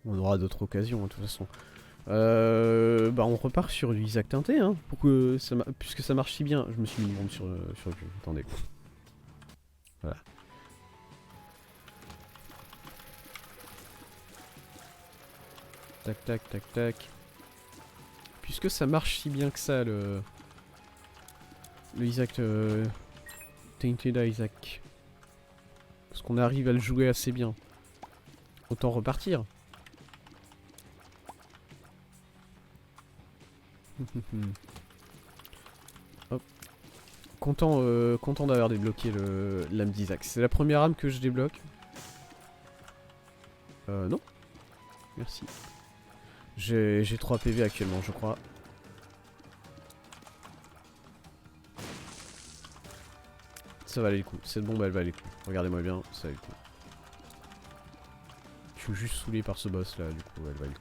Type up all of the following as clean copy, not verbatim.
On aura d'autres occasions, hein, de toute façon. Bah on repart sur du Isaac teinté, hein, puisque ça marche si bien. Je me suis mis une bombe sur le cul, attendez. Voilà. Tac, tac, tac, tac. Puisque ça marche si bien que ça, le Isaac... Tainted Isaac. Parce qu'on arrive à le jouer assez bien. Autant repartir. Hop. Content d'avoir débloqué l'âme d'Isaac. C'est la première âme que je débloque. Non. Merci. J'ai 3 PV actuellement, je crois. Ça valait le coup. Cette bombe, elle valait le coup. Regardez-moi bien, ça valait le coup. Je suis juste saoulé par ce boss là, du coup, elle valait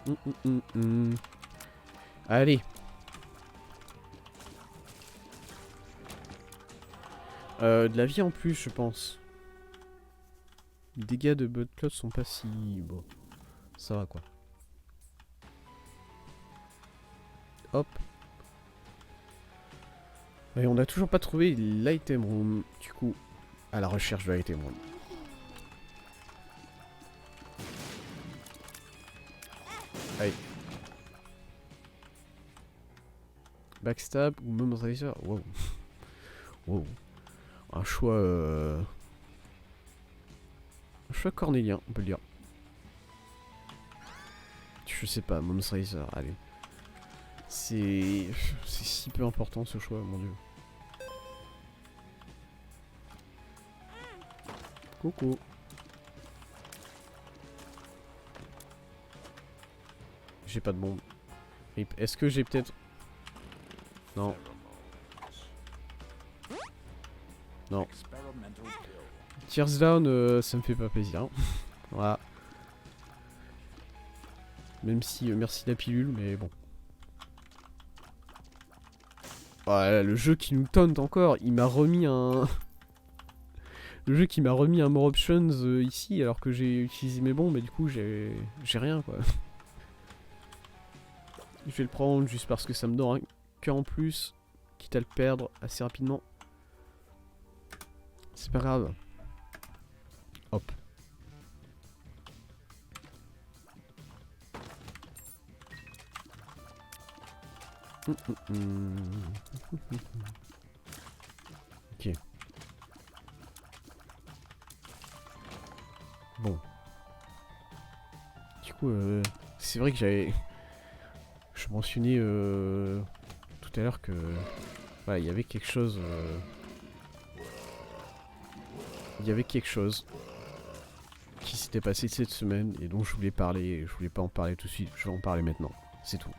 le coup. Allez. De la vie en plus, je pense. Les dégâts de Bloodclot sont pas si... Bon, ça va quoi. Hop. Et on n'a toujours pas trouvé l'item room. Du coup, à la recherche de l'item room. Allez. Backstab ou Momentizer. Wow. Wow. Un choix... Un choix cornélien, on peut le dire. Je sais pas, Momentizer, allez. C'est si peu important ce choix, mon dieu. Coucou. J'ai pas de bombe. Est-ce que j'ai peut-être... Non. Non. Tears down, ça me fait pas plaisir. Voilà. Même si, merci la pilule, mais bon. Voilà, le jeu qui nous taunt encore, il m'a remis un... Le jeu qui m'a remis un more options ici, alors que j'ai utilisé mes bombes, et du coup j'ai rien quoi. Je vais le prendre juste parce que ça me donne un cœur en plus, quitte à le perdre assez rapidement. C'est pas grave. Hop. Ok. Bon. Du coup, c'est vrai que j'avais... Je mentionnais tout à l'heure que... Voilà, il y avait quelque chose... Il y avait quelque chose qui s'était passé cette semaine et dont je voulais parler. Je voulais pas en parler tout de suite, je vais en parler maintenant. C'est tout.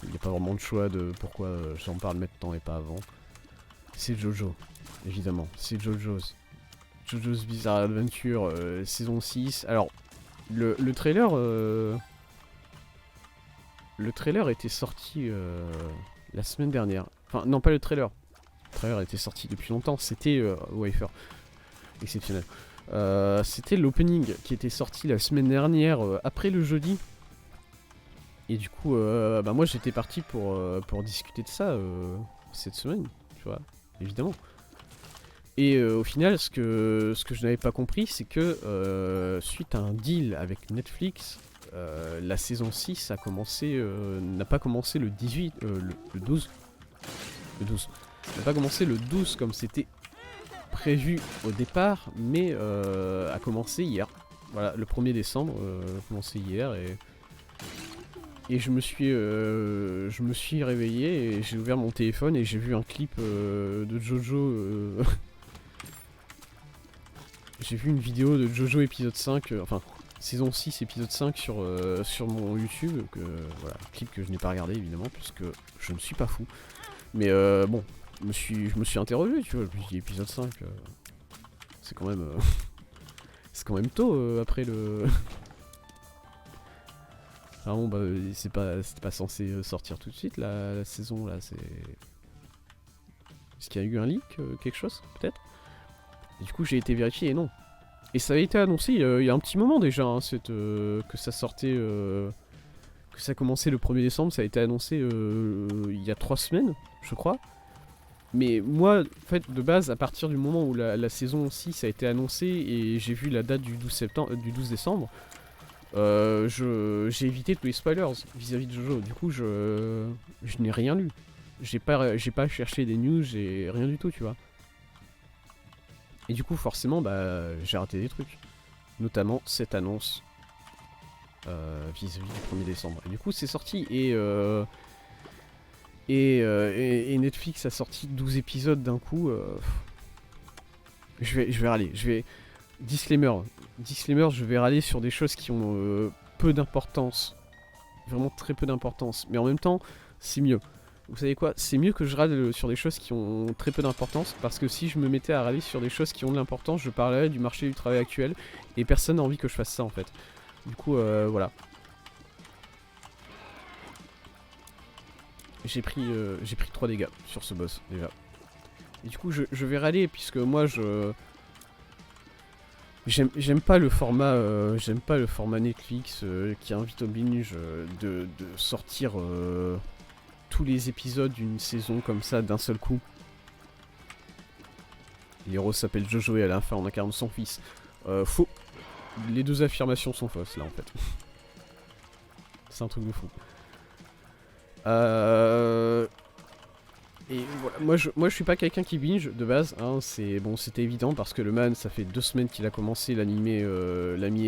Il n'y a pas vraiment de choix de pourquoi j'en parle maintenant et pas avant. C'est Jojo, évidemment. C'est Jojo's. Jojo's Bizarre Adventure saison 6. Alors, le trailer... Le trailer était sorti la semaine dernière. Enfin, non, pas le trailer. Le trailer était sorti depuis longtemps. C'était Wafer. Exceptionnel. C'était l'opening qui était sorti la semaine dernière, après le jeudi. Et du coup, bah moi j'étais parti pour discuter de ça cette semaine, tu vois, évidemment. Et au final, ce que je n'avais pas compris, c'est que suite à un deal avec Netflix, la saison 6 a commencé, n'a pas commencé le 18, le 12. Le 12. N'a pas commencé le 12 comme c'était prévu au départ, mais a commencé hier. Voilà, le 1er décembre, a commencé hier et je me suis réveillé et j'ai ouvert mon téléphone et j'ai vu un clip de Jojo. J'ai vu une vidéo de Jojo épisode 5, enfin saison 6 épisode 5 sur mon YouTube, voilà, clip que je n'ai pas regardé évidemment puisque je ne suis pas fou. Mais bon, je me suis interrogé, tu vois, je me suis dit épisode 5, c'est quand même c'est quand même tôt après le... Ah bon bah c'était pas censé sortir tout de suite la saison là, c'est... Est-ce qu'il y a eu un leak, quelque chose, peut-être? Et du coup, j'ai été vérifié et non. Et ça avait été annoncé il y a un petit moment déjà, hein, que ça sortait, que ça commençait le 1er décembre, ça a été annoncé il y a 3 semaines, je crois. Mais moi, en fait, de base, à partir du moment où la saison 6 a été annoncée et j'ai vu la date du 12 décembre, j'ai évité tous les spoilers vis-à-vis de Jojo. Du coup, je n'ai rien lu. J'ai pas cherché des news, j'ai rien du tout, tu vois. Et du coup, forcément, bah, j'ai raté des trucs. Notamment cette annonce vis-à-vis du 1er décembre. Et du coup, c'est sorti et Netflix a sorti 12 épisodes d'un coup. Je vais râler. Disclaimer, je vais râler sur des choses qui ont peu d'importance. Vraiment très peu d'importance. Mais en même temps, c'est mieux. Vous savez quoi? C'est mieux que je râle sur des choses qui ont très peu d'importance. Parce que si je me mettais à râler sur des choses qui ont de l'importance, je parlerais du marché du travail actuel. Et personne n'a envie que je fasse ça en fait. Du coup, voilà. J'ai pris 3 dégâts sur ce boss déjà. Et du coup, je vais râler puisque moi j'aime pas le format Netflix qui invite au binge de sortir tous les épisodes d'une saison comme ça d'un seul coup. L'héros s'appelle Jojo et à la fin on incarne son fils. Faux. Les deux affirmations sont fausses là en fait. C'est un truc de fou. Et voilà, moi je suis pas quelqu'un qui binge de base, hein, c'était évident parce que le man ça fait 2 semaines qu'il a commencé l'animé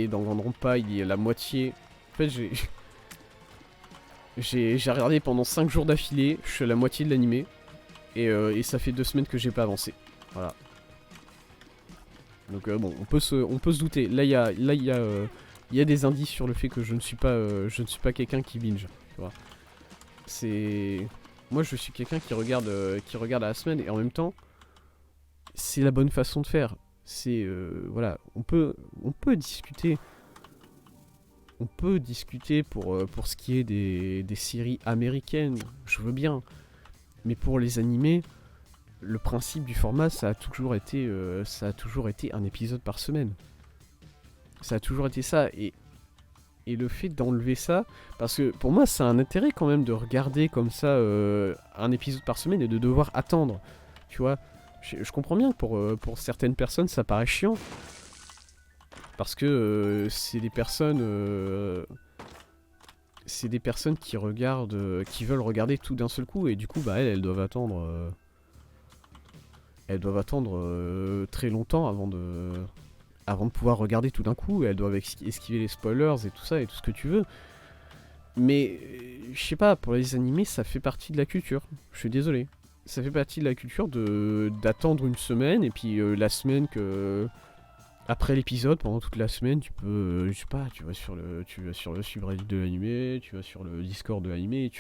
Danganronpa, il est à la moitié. En fait j'ai regardé pendant 5 jours d'affilée, je suis à la moitié de l'animé et ça fait 2 semaines que j'ai pas avancé. Voilà. Donc bon, on peut se douter. Là il y a des indices sur le fait que je ne suis pas quelqu'un qui binge, tu vois. Moi je suis quelqu'un qui regarde à la semaine et en même temps c'est la bonne façon de faire. Voilà, on peut discuter. On peut discuter pour ce qui est des séries américaines, je veux bien. Mais pour les animés, le principe du format ça a toujours été un épisode par semaine. Ça a toujours été ça et le fait d'enlever ça, parce que pour moi, ça a un intérêt quand même de regarder comme ça un épisode par semaine et de devoir attendre. Tu vois, je comprends bien que pour certaines personnes, ça paraît chiant. Parce que c'est des personnes qui regardent, qui veulent regarder tout d'un seul coup et du coup, bah elles doivent attendre. Elles doivent attendre très longtemps avant de pouvoir regarder tout d'un coup, elles doivent esquiver les spoilers et tout ça et tout ce que tu veux. Mais je sais pas, pour les animés, ça fait partie de la culture. Je suis désolé. Ça fait partie de la culture d'attendre une semaine et puis la semaine que après l'épisode, pendant toute la semaine, tu peux, je sais pas, tu vas sur le subreddit de l'animé, tu vas sur le Discord de l'animé,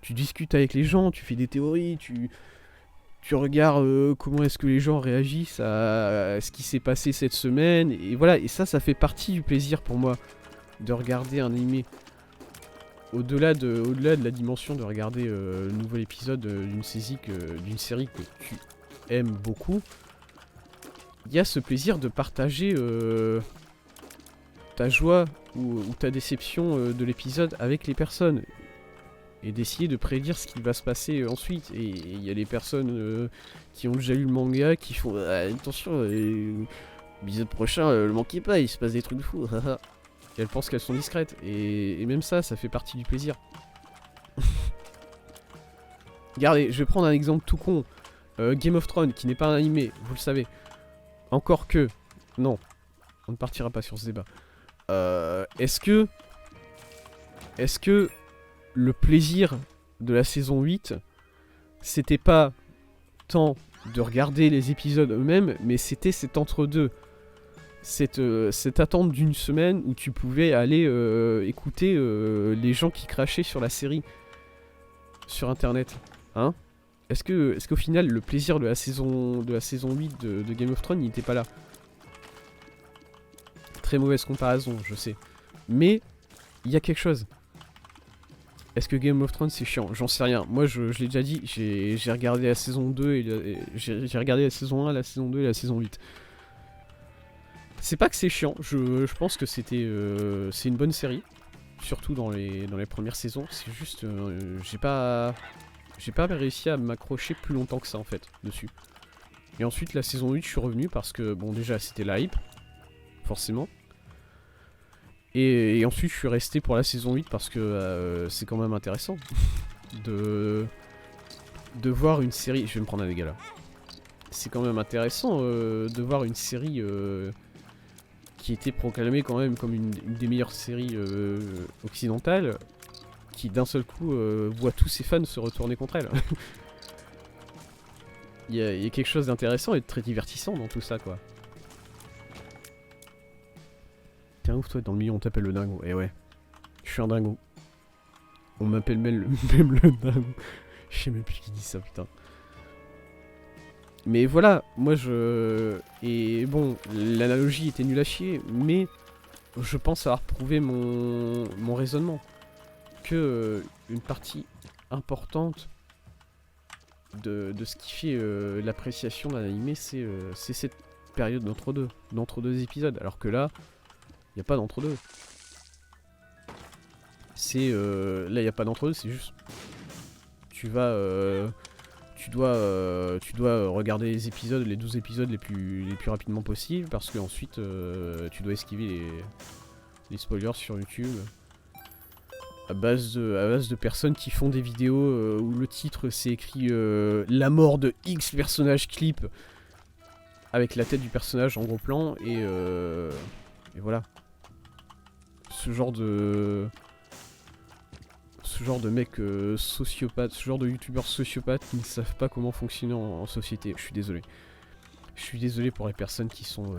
tu discutes avec les gens, tu fais des théories, tu regardes comment est-ce que les gens réagissent à ce qui s'est passé cette semaine, et voilà, et ça fait partie du plaisir pour moi de regarder un animé. Au-delà de la dimension de regarder le nouvel épisode d'une série que tu aimes beaucoup, il y a ce plaisir de partager ta joie ou ta déception de l'épisode avec les personnes. Et d'essayer de prédire ce qui va se passer ensuite. Et il y a des personnes qui ont déjà lu le manga qui font attention, l'épisode prochain, le manquez pas, il se passe des trucs de fou. Et elles pensent qu'elles sont discrètes. Et même ça fait partie du plaisir. Regardez, je vais prendre un exemple tout con. Game of Thrones, qui n'est pas un animé, vous le savez. Encore que... Non, on ne partira pas sur ce débat. Est-ce que le plaisir de la saison 8, c'était pas tant de regarder les épisodes eux-mêmes, mais c'était cet entre-deux. Cette attente d'une semaine où tu pouvais aller écouter les gens qui crachaient sur la série sur internet. Hein? Est-ce qu'au final, le plaisir de la saison 8 de Game of Thrones, il n'était pas là? Très mauvaise comparaison, je sais. Mais il y a quelque chose. Est-ce que Game of Thrones c'est chiant? J'en sais rien. Moi je l'ai déjà dit, j'ai regardé la saison 2 et j'ai regardé la saison 1, la saison 2 et la saison 8. C'est pas que c'est chiant, je pense que c'est une bonne série. Surtout dans les premières saisons. C'est juste j'ai pas réussi à m'accrocher plus longtemps que ça en fait dessus. Et ensuite la saison 8 je suis revenu parce que bon déjà c'était la hype. Forcément. Et ensuite je suis resté pour la saison 8 parce que c'est quand même intéressant de voir une série. Je vais me prendre un dégât là. C'est quand même intéressant de voir une série qui était proclamée quand même comme une des meilleures séries occidentales, qui d'un seul coup voit tous ses fans se retourner contre elle. Il y a quelque chose d'intéressant et de très divertissant dans tout ça quoi. Tiens ouf toi dans le milieu on t'appelle le dingo. Et ouais, je suis un dingo. On m'appelle même le dingo. Je sais même plus qui dit ça putain. Mais voilà, moi je... Et bon, l'analogie était nulle à chier, mais je pense avoir prouvé mon raisonnement. Que une partie importante de ce qui fait l'appréciation d'un animé, c'est cette période d'entre-deux épisodes. Alors que là, il n'y a pas d'entre-deux. Là, il n'y a pas d'entre-deux, c'est juste... Tu dois regarder les épisodes, les 12 épisodes les plus rapidement possible, parce que ensuite tu dois esquiver les spoilers sur YouTube. À base de personnes qui font des vidéos où le titre c'est écrit la mort de X personnage clip avec la tête du personnage en gros plan et voilà. Ce genre de mecs sociopathes, ce genre de youtubeurs sociopathes qui ne savent pas comment fonctionner en société. Je suis désolé. Je suis désolé pour les personnes qui sont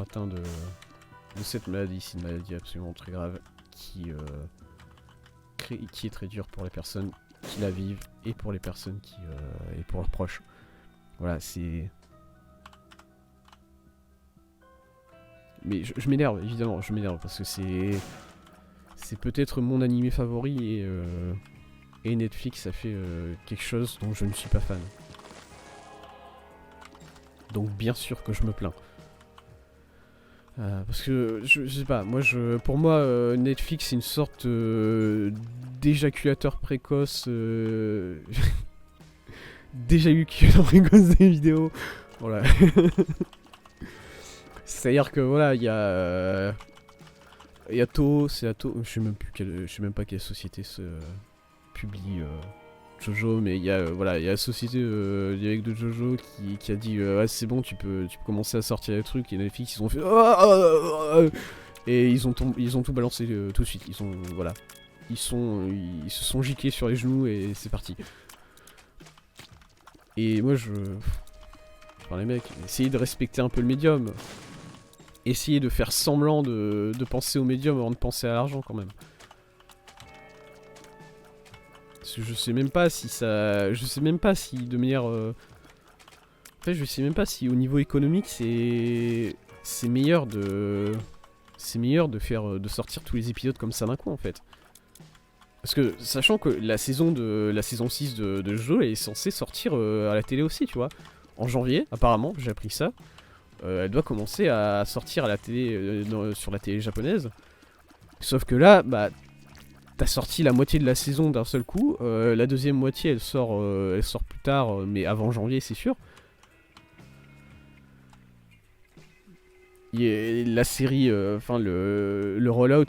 atteintes de cette maladie. C'est une maladie absolument très grave qui est très dure pour les personnes qui la vivent et pour les personnes et pour leurs proches. Voilà, c'est... Mais je m'énerve, évidemment, je m'énerve parce que c'est peut-être mon animé favori et Netflix a fait quelque chose dont je ne suis pas fan. Donc bien sûr que je me plains. Parce que je sais pas, pour moi Netflix c'est une sorte d'éjaculateur précoce d'éjaculateur précoce des vidéos. Voilà. C'est-à-dire que voilà, il y a Toho, c'est Toho, je sais même pas quelle société se publie Jojo, mais il y a voilà, il y a la société direct de Jojo qui a dit ah, c'est bon, tu peux commencer à sortir les trucs, et les filles ils ont fait et ils ont tout balancé tout de suite. Ils se sont giqués sur les genoux et c'est parti. Et moi enfin les mecs, essayez de respecter un peu le médium. Essayez de faire semblant de penser au médium avant de penser à l'argent quand même. Parce que je sais même pas si ça... Je sais même pas si de manière... En fait je sais même pas si au niveau économique c'est meilleur de... C'est meilleur de sortir tous les épisodes comme ça d'un coup en fait. Parce que sachant que la saison 6 de Jojo est censée sortir à la télé aussi tu vois. En janvier apparemment, j'ai appris ça. Elle doit commencer à sortir à la télé, sur la télé japonaise. Sauf que là, bah, t'as sorti la moitié de la saison d'un seul coup. La deuxième moitié, elle sort plus tard, mais avant janvier, c'est sûr. La série, enfin le rollout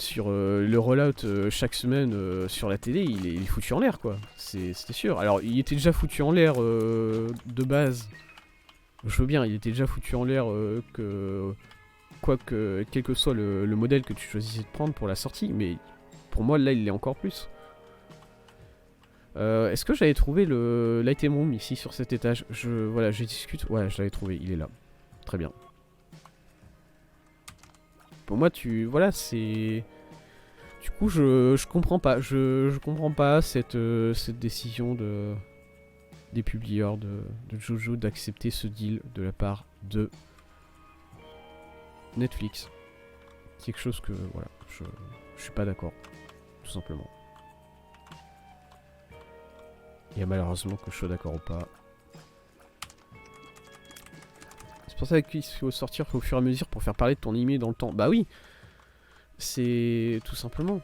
chaque semaine sur la télé, il est foutu en l'air, quoi. C'était sûr. Alors, il était déjà foutu en l'air de base. Je veux bien, il était déjà foutu en l'air quel que soit le modèle que tu choisissais de prendre pour la sortie, mais pour moi là il l'est encore plus. Est-ce que j'avais trouvé l'item room ici sur cet étage? Voilà, je discute. Ouais, je l'avais trouvé, il est là. Très bien. Pour moi, voilà, c'est... Du coup, je comprends pas. Je comprends pas cette décision des publieurs de Jojo d'accepter ce deal de la part de Netflix. Quelque chose que, voilà, je suis pas d'accord, tout simplement. Il y a malheureusement que je sois d'accord ou pas. C'est pour ça qu'il faut sortir au fur et à mesure pour faire parler de ton animé dans le temps. Bah oui, c'est tout simplement.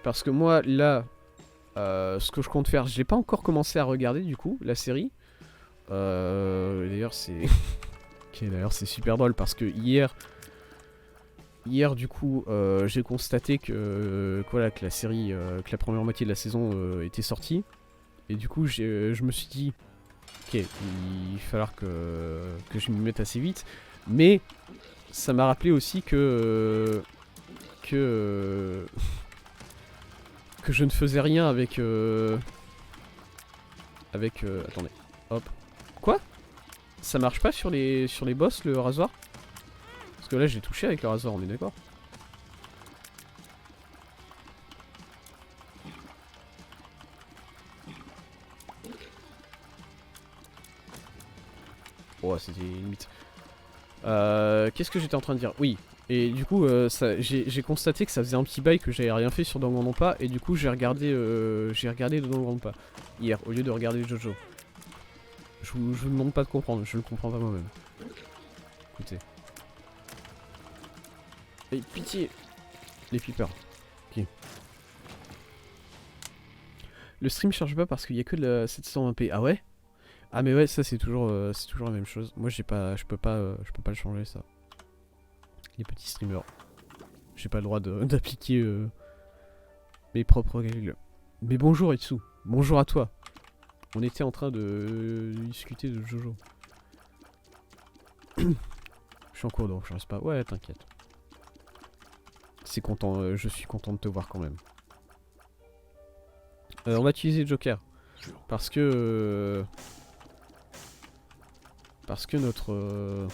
Parce que moi, là, ce que je compte faire, je n'ai pas encore commencé à regarder du coup, la série. D'ailleurs, c'est... ok, d'ailleurs, c'est super drôle parce que hier du coup, j'ai constaté que, voilà, que la série, que la première moitié de la saison était sortie. Et du coup, je me suis dit, ok, il va falloir que je m'y mette assez vite. Mais ça m'a rappelé aussi que je ne faisais rien avec... attendez, hop. Quoi? Ça marche pas sur les boss, le rasoir? Parce que là, j'ai touché avec le rasoir, on est d'accord? Oh, c'était limite. Qu'est-ce que j'étais en train de dire? Oui. Et du coup, j'ai constaté que ça faisait un petit bail que j'avais rien fait sur Danganronpa. Et du coup, j'ai regardé Danganronpa hier, au lieu de regarder Jojo. Je vous demande pas de comprendre, je le comprends pas moi-même. Écoutez. Et pitié! Les peepers. Ok. Le stream charge pas parce qu'il y a que de la 720p. Ah ouais? Ah mais ouais, ça c'est toujours la même chose. Moi je peux pas le changer ça. Les petits streamers. J'ai pas le droit d'appliquer mes propres règles. Mais bonjour Itsu. Bonjour à toi. On était en train de discuter de Jojo. Je suis en cours donc je reste pas. Ouais, t'inquiète. C'est content, je suis content de te voir quand même. On va utiliser Joker. Parce que notre...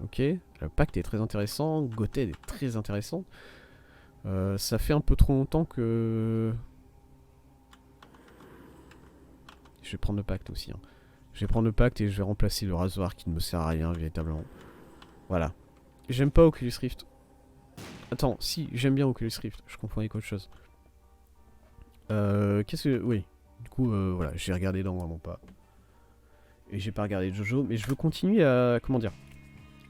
ok. Le pacte est très intéressant. Gothel est très intéressant. Ça fait un peu trop longtemps que... Je vais prendre le pacte aussi. Hein. Je vais prendre le pacte et je vais remplacer le rasoir qui ne me sert à rien véritablement. Voilà. J'aime pas Oculus Rift. Attends, si, j'aime bien Oculus Rift. Je confonds avec autre chose. Qu'est-ce que... Oui. Du coup, voilà, j'ai regardé dans vraiment pas. Et j'ai pas regardé Jojo, mais je veux continuer à... Comment dire?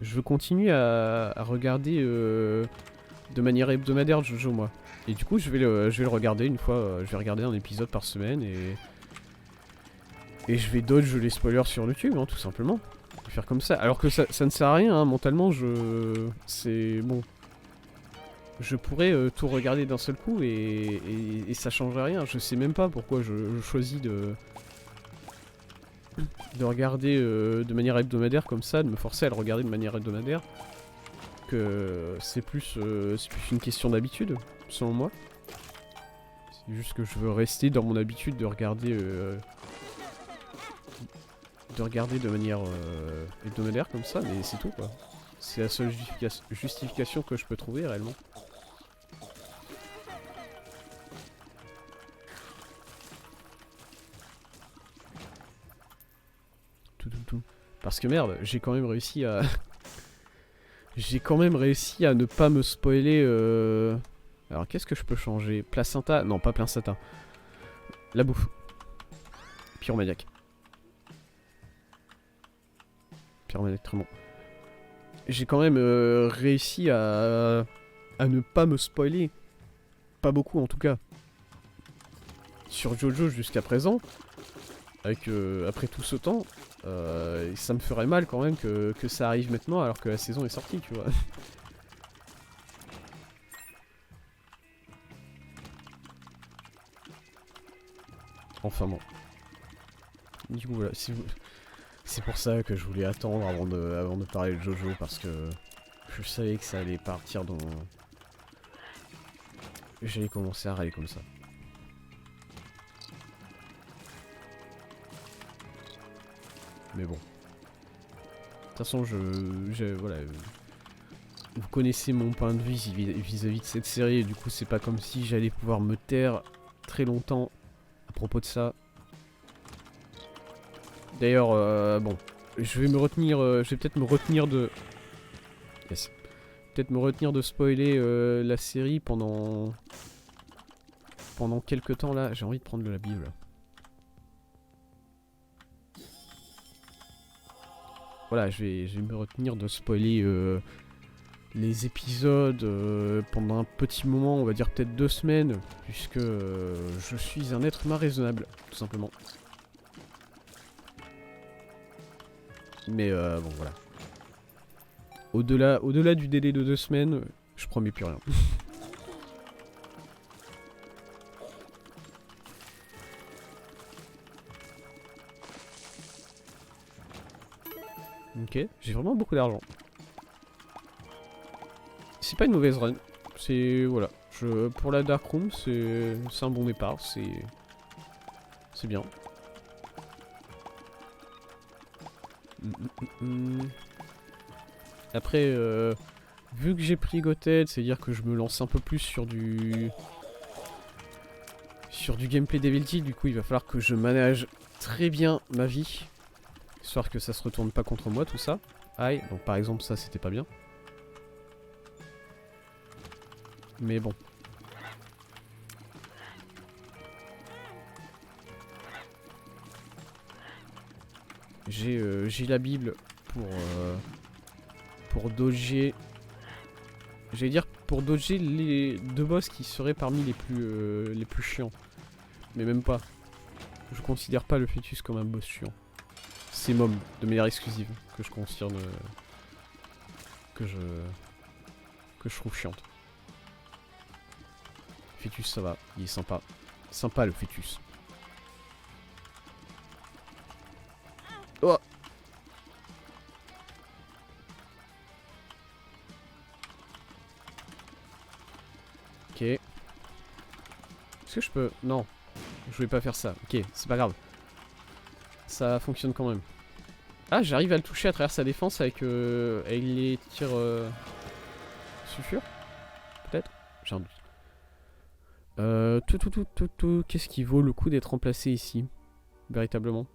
Je veux continuer à regarder de manière hebdomadaire Jojo, moi. Et du coup, je vais le regarder une fois. Je vais regarder un épisode par semaine et je vais dodge les spoilers sur YouTube, hein, tout simplement. Je vais faire comme ça. Alors que ça ne sert à rien, hein, mentalement, c'est... Bon... Je pourrais tout regarder d'un seul coup et ça changerait rien. Je sais même pas pourquoi je choisis de regarder de manière hebdomadaire comme ça, de me forcer à le regarder de manière hebdomadaire. Que c'est plus une question d'habitude, selon moi. C'est juste que je veux rester dans mon habitude de regarder de manière hebdomadaire comme ça, mais c'est tout quoi. C'est la seule justification que je peux trouver réellement. Tout. Parce que merde, j'ai quand même réussi à... j'ai quand même réussi à ne pas me spoiler... Alors qu'est-ce que je peux changer? Placenta? Non, pas placenta. La bouffe. Pyromaniac. Pyromaniac, très bon. J'ai quand même réussi à ne pas me spoiler. Pas beaucoup en tout cas. Sur Jojo jusqu'à présent. Avec, après tout ce temps. Ça me ferait mal quand même que ça arrive maintenant alors que la saison est sortie, tu vois. Enfin bon. Du coup voilà, si vous... c'est pour ça que je voulais attendre avant de parler de Jojo parce que je savais que ça allait partir dans... J'allais commencer à râler comme ça. Mais bon. De toute façon, voilà. Vous connaissez mon point de vue vis-à-vis de cette série, et du coup, c'est pas comme si j'allais pouvoir me taire très longtemps à propos de ça. D'ailleurs, bon, je vais me retenir, je vais peut-être me retenir de... Yes. Peut-être me retenir de spoiler la série pendant pendant quelques temps là, j'ai envie de prendre la Bible. Voilà, je vais me retenir de spoiler les épisodes pendant un petit moment, on va dire peut-être 2 semaines, puisque je suis un être humain raisonnable, tout simplement. Mais bon voilà. Au-delà du délai de 2 semaines, je promets plus rien. Ok, j'ai vraiment beaucoup d'argent. C'est pas une mauvaise run. C'est... voilà. Pour la Dark Room, c'est un bon départ. C'est bien. Après, vu que j'ai pris Gothel, c'est-à-dire que je me lance un peu plus sur du gameplay Devil, du coup il va falloir que je manage très bien ma vie. Histoire que ça se retourne pas contre moi tout ça. Aïe, donc par exemple ça c'était pas bien. Mais bon. J'ai la Bible pour dodger. J'allais dire pour dodger les 2 boss qui seraient parmi les plus chiants. Mais même pas. Je considère pas le fœtus comme un boss chiant. C'est Mom, de manière exclusive, que je considère que je trouve chiante. Fœtus ça va, il est sympa. Sympa le fœtus. Oh. Ok. Est-ce que je peux... Non. Je voulais pas faire ça. Ok, c'est pas grave. Ça fonctionne quand même. Ah, j'arrive à le toucher à travers sa défense avec les tirs sulfure. Peut-être. J'ai un doute. Qu'est-ce qui vaut le coup d'être remplacé ici? Véritablement.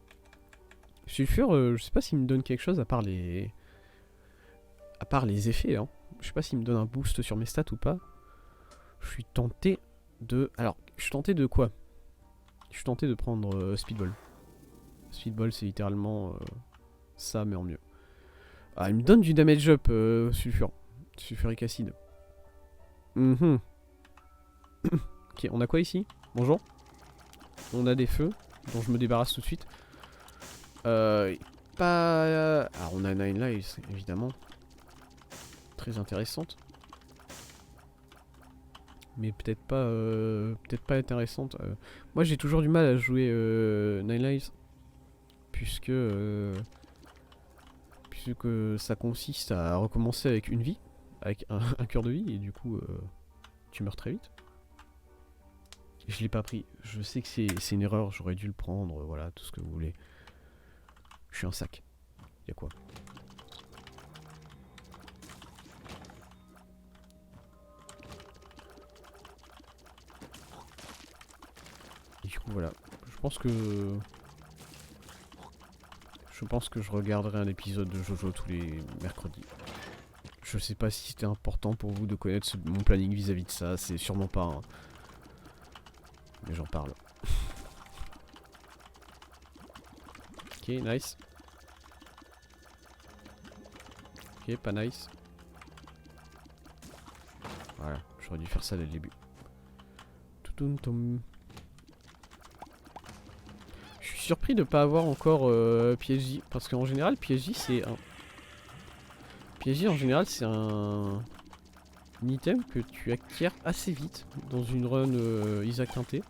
Sulfure, je sais pas s'il me donne quelque chose à part les... effets, hein. Je sais pas s'il me donne un boost sur mes stats ou pas. Je suis tenté de... Alors, je suis tenté de quoi? Je suis tenté de prendre Speedball. Speedball, c'est littéralement ça, mais en mieux. Ah, il me donne du damage up, sulfure. Sulfuric acide. Ok, on a quoi ici? Bonjour. On a des feux, dont je me débarrasse tout de suite. Pas... Alors, on a Nine Lives, évidemment. Très intéressante. Mais peut-être pas intéressante. Moi, j'ai toujours du mal à jouer Nine Lives. Puisque ça consiste à recommencer avec une vie, avec un cœur de vie, et du coup tu meurs très vite. Je l'ai pas pris, je sais que c'est une erreur, j'aurais dû le prendre, voilà, tout ce que vous voulez. Je suis un sac. Y'a quoi? Et du coup voilà, je pense que je regarderai un épisode de Jojo tous les mercredis. Je sais pas si c'était important pour vous de connaître mon planning vis-à-vis de ça, c'est sûrement pas. Hein. Mais j'en parle. Ok, nice. Ok, pas nice. Voilà, j'aurais dû faire ça dès le début. Je suis surpris de pas avoir encore PSG, parce qu'en général PSG c'est un... PSG en général c'est un item que tu acquiers assez vite dans une run Isaac Tinté.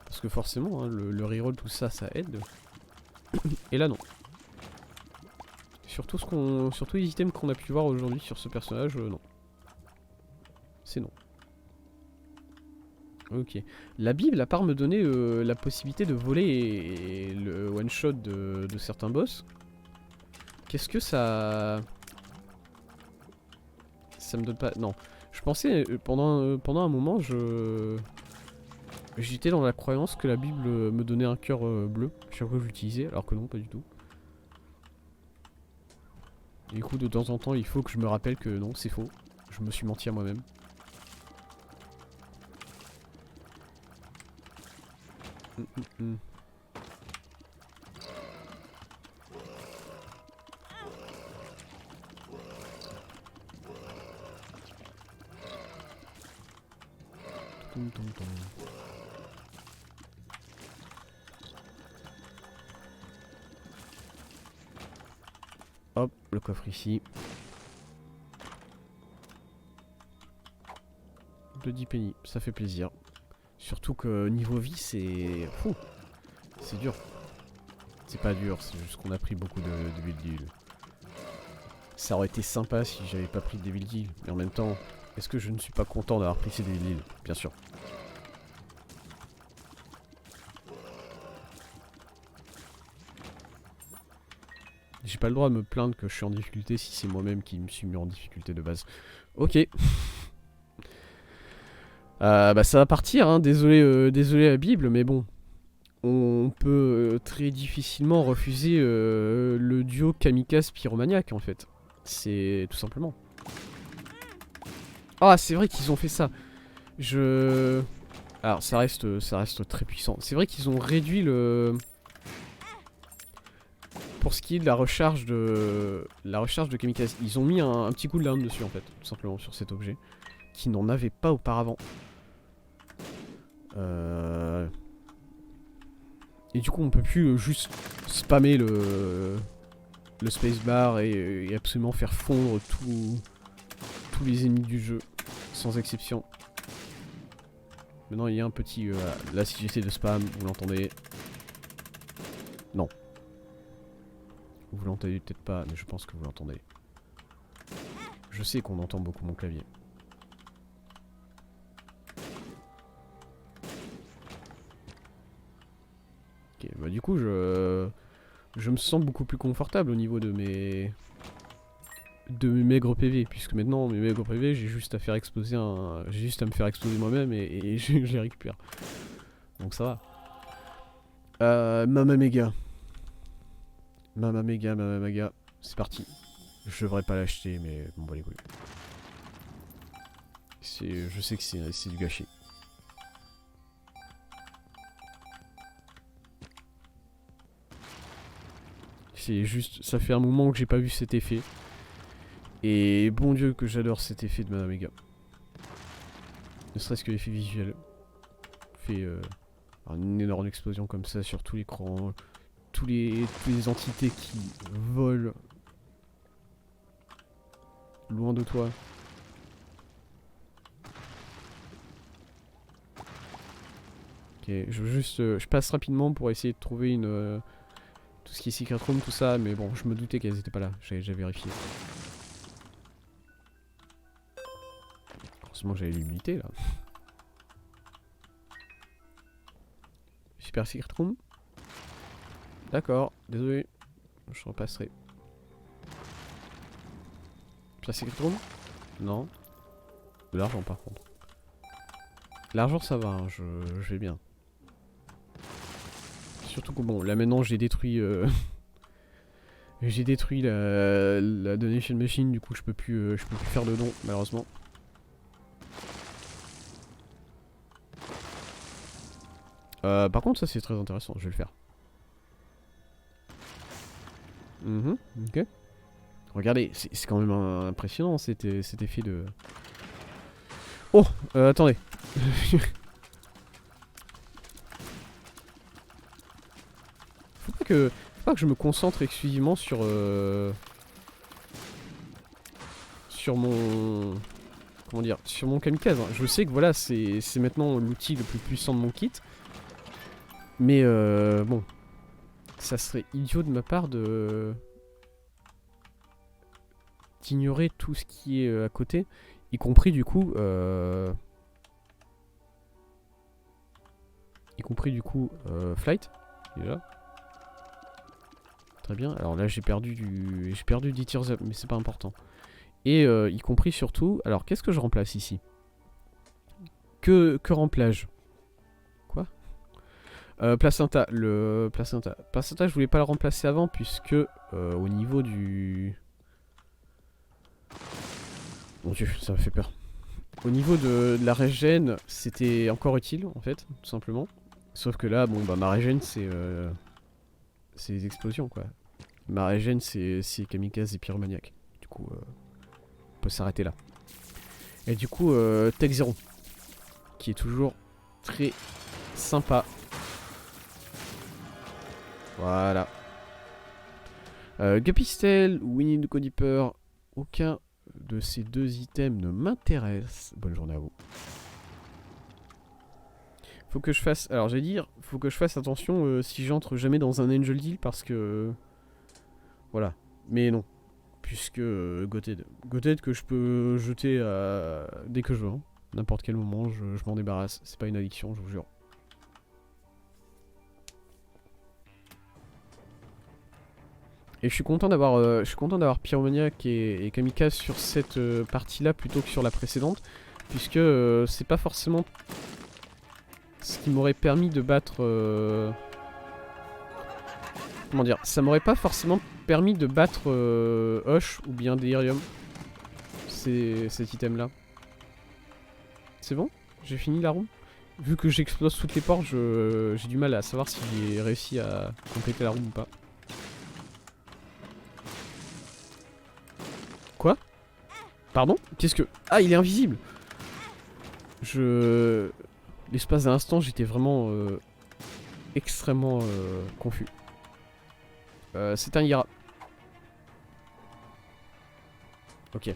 Parce que forcément hein, le reroll tout ça ça aide. Et là non. Surtout les items qu'on a pu voir aujourd'hui sur ce personnage, non. C'est non. Ok. La Bible, à part me donner la possibilité de voler le one shot de certains boss, qu'est-ce que ça... Ça me donne pas... Non. Je pensais, pendant un moment, j'étais dans la croyance que la Bible me donnait un cœur bleu chaque fois que j'utilisais, alors que non, pas du tout. Et du coup, de temps en temps, il faut que je me rappelle que non, c'est faux. Je me suis menti à moi-même. hum. Tom, tom, tom. Hop, le coffre ici. De 10 pennies, ça fait plaisir. Surtout que niveau vie, c'est... C'est dur. C'est pas dur, c'est juste qu'on a pris beaucoup de Devil Deal. Ça aurait été sympa si j'avais pas pris de Devil Deal. Mais en même temps, est-ce que je ne suis pas content d'avoir pris ces Devil Deal? Bien sûr. J'ai pas le droit de me plaindre que je suis en difficulté si c'est moi-même qui me suis mis en difficulté de base. Ok. Bah ça va partir, hein. Désolé, désolé la Bible, mais bon. On peut très difficilement refuser le duo Kamikaze Pyromaniac en fait. C'est tout simplement. Ah, c'est vrai qu'ils ont fait ça. Alors ça reste très puissant. C'est vrai qu'ils ont réduit le... Pour ce qui est de la recharge de Kamikaze, ils ont mis un petit coup de lame dessus en fait, tout simplement sur cet objet, qui n'en avait pas auparavant. Et du coup on peut plus juste spammer le spacebar et absolument faire fondre tous les ennemis du jeu, sans exception. Maintenant il y a un petit... là si j'essaie de spam, vous l'entendez. Non. Vous l'entendez peut-être pas, mais je pense que vous l'entendez. Je sais qu'on entend beaucoup mon clavier. Ok, bah du coup je me sens beaucoup plus confortable au niveau de mes maigres PV, puisque maintenant mes maigres PV j'ai juste à faire exploser j'ai juste à me faire exploser moi-même et je les récupère. Donc ça va. Mama Mega. Mama Mega, c'est parti. Je devrais pas l'acheter, mais bon bah les couilles. Je sais que c'est du gâchis. C'est juste, ça fait un moment que j'ai pas vu cet effet. Et bon Dieu que j'adore cet effet de Mama Mega. Ne serait-ce que l'effet visuel. Fait une énorme explosion comme ça sur tout l'écran. Tous les entités qui volent loin de toi. Ok, je passe rapidement pour essayer de trouver tout ce qui est Secret Room, tout ça, mais bon, je me doutais qu'elles étaient pas là, j'ai vérifié. Heureusement que j'avais l'humilité là. Super Secret Room. D'accord, désolé, je repasserai. Super Secret Room? Non. De l'argent par contre. L'argent ça va, hein, je vais bien. Surtout que bon, là maintenant j'ai détruit j'ai détruit la donation machine, du coup je peux plus faire de dons malheureusement. Par contre ça c'est très intéressant, je vais le faire. Ok. Regardez, c'est quand même impressionnant cet effet de... Oh, attendez. Faut pas que je me concentre exclusivement sur mon... Comment dire? Sur mon kamikaze. Hein. Je sais que voilà, c'est maintenant l'outil le plus puissant de mon kit. Mais bon. Ça serait idiot de ma part d'ignorer tout ce qui est à côté. Y compris du coup... Flight. Il est là. Très bien. Alors là j'ai perdu 10 tiers up, mais c'est pas important. Et y compris surtout... Alors qu'est-ce que je remplace ici? Que remplace-je? Quoi? Placenta. Le placenta. Placenta je voulais pas le remplacer avant puisque au niveau du... Mon dieu, ça me fait peur. Au niveau de la régène, c'était encore utile en fait, tout simplement. Sauf que là, bon, bah ma régène, c'est les explosions, quoi. Ma régène, c'est kamikaze et pyromaniaque. Du coup, on peut s'arrêter là. Et du coup, Tech Zero, qui est toujours très sympa. Voilà. Gupistel ou Winnie the Codiper, aucun de ces deux items ne m'intéresse. Bonne journée à vous. Faut que je fasse... Alors j'allais dire, faut que je fasse attention si j'entre jamais dans un Angel Deal parce que... voilà. Mais non. Puisque Goted. Goted que je peux jeter dès que je veux. Hein. N'importe quel moment, je m'en débarrasse. C'est pas une addiction, je vous jure. Et je suis content d'avoir Pyromaniac et Kamikaze sur cette partie-là plutôt que sur la précédente. Puisque c'est pas forcément ce qui m'aurait permis de battre... comment dire? Ça m'aurait pas forcément permis de battre Hush ou bien Delirium. Cet item-là. C'est bon? J'ai fini la room? Vu que j'explose toutes les portes, j'ai du mal à savoir si j'ai réussi à compléter la room ou pas. Quoi? Pardon? Qu'est-ce que... Ah, il est invisible! L'espace d'un instant, j'étais vraiment extrêmement confus. C'est un Ira. Ok.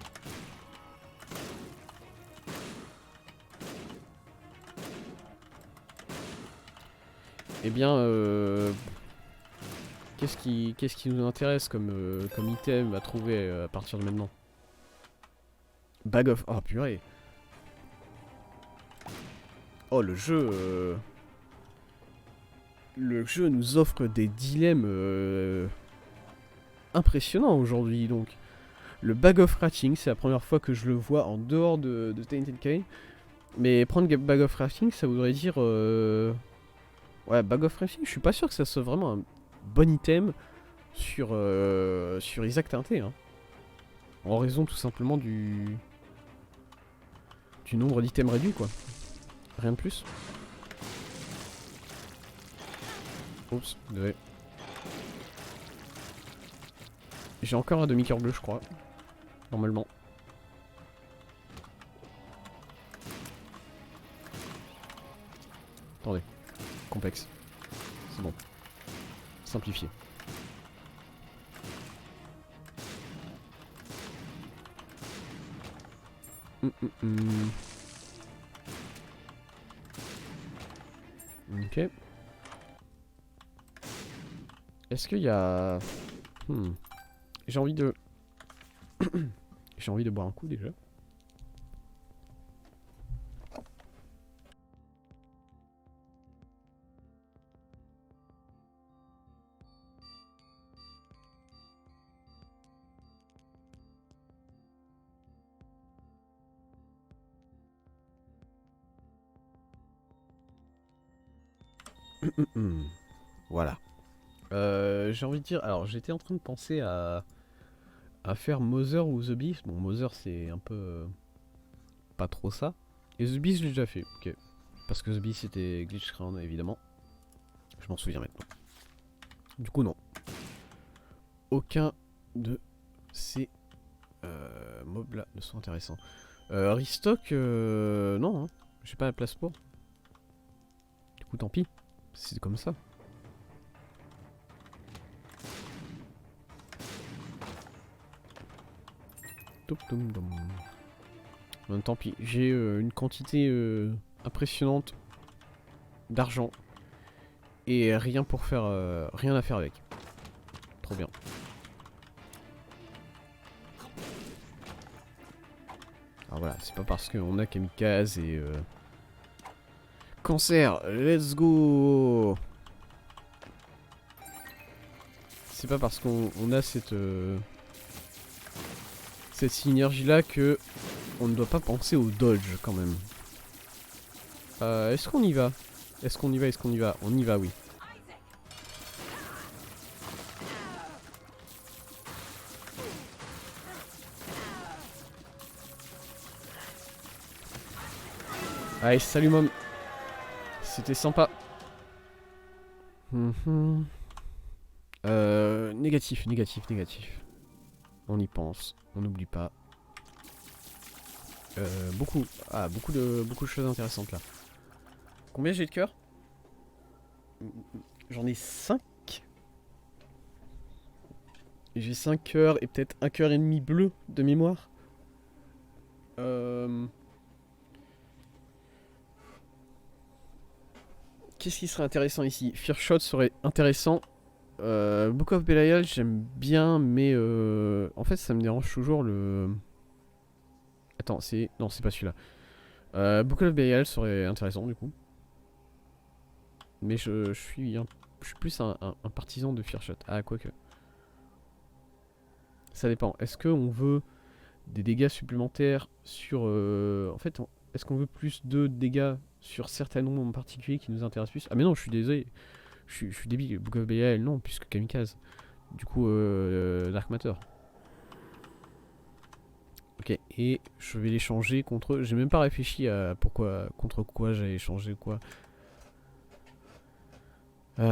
Eh bien, qu'est-ce qui nous intéresse comme item à trouver à partir de maintenant? Bag of... Oh purée. Oh le jeu... Le jeu nous offre des dilemmes impressionnants aujourd'hui donc. Le Bag of Rafting, c'est la première fois que je le vois en dehors de Tainted Cain. Mais prendre Bag of Rafting, ça voudrait dire... Ouais, Bag of Rafting, je suis pas sûr que ça soit vraiment un bon item sur Isaac Teinté. Hein. En raison tout simplement du nombre d'items réduits quoi. Rien de plus. Oups, désolé. J'ai encore un demi-cœur bleu je crois. Normalement. Attendez. Complexe. C'est bon. Simplifié. Ok. Est-ce qu'il y a... J'ai envie de... J'ai envie de boire un coup déjà. Voilà. J'ai envie de dire... Alors j'étais en train de penser à faire Mother ou The Beast. Bon, Mother c'est un peu... pas trop ça. Et The Beast, je l'ai déjà fait, ok. Parce que The Beast c'était Glitch Crown, évidemment. Je m'en souviens maintenant. Du coup, non. Aucun de ces mobs là ne sont intéressants. Restock, non, hein. J'ai pas la place pour. Du coup, tant pis. C'est comme ça. Tant pis, j'ai une quantité impressionnante d'argent et rien pour faire, rien à faire avec. Trop bien. Alors voilà, c'est pas parce qu'on a Kamikaze et Cancer, let's go. C'est pas parce qu'on a cette synergie là que on ne doit pas penser au dodge quand même. Est-ce qu'on y va? Est-ce qu'on y va? Est-ce qu'on y va? On y va, oui. Allez, salut mom. C'était sympa. Mhm. Négatif, négatif, négatif. On y pense, on n'oublie pas. Beaucoup. Ah, beaucoup de choses intéressantes là. Combien j'ai de cœur? J'en ai 5. J'ai 5 cœurs et peut-être un cœur et demi bleu de mémoire. Qu'est-ce qui serait intéressant ici? Fear Shot serait intéressant. Book of Belial, j'aime bien, mais en fait, ça me dérange toujours le. Attends, c'est. Non, c'est pas celui-là. Book of Belial serait intéressant du coup. Mais je suis plus un partisan de Fear Shot. Ah, quoique. Ça dépend. Est-ce qu'on veut des dégâts supplémentaires sur. En fait, est-ce qu'on veut plus de dégâts sur certains nombres en particulier qui nous intéressent plus? Ah, mais non, je suis désolé. Je suis débile. Book of Belial, non, puisque Kamikaze. Du coup, Dark Matter. Ok, et je vais les changer contre. J'ai même pas réfléchi à pourquoi, contre quoi j'allais changer quoi. C'est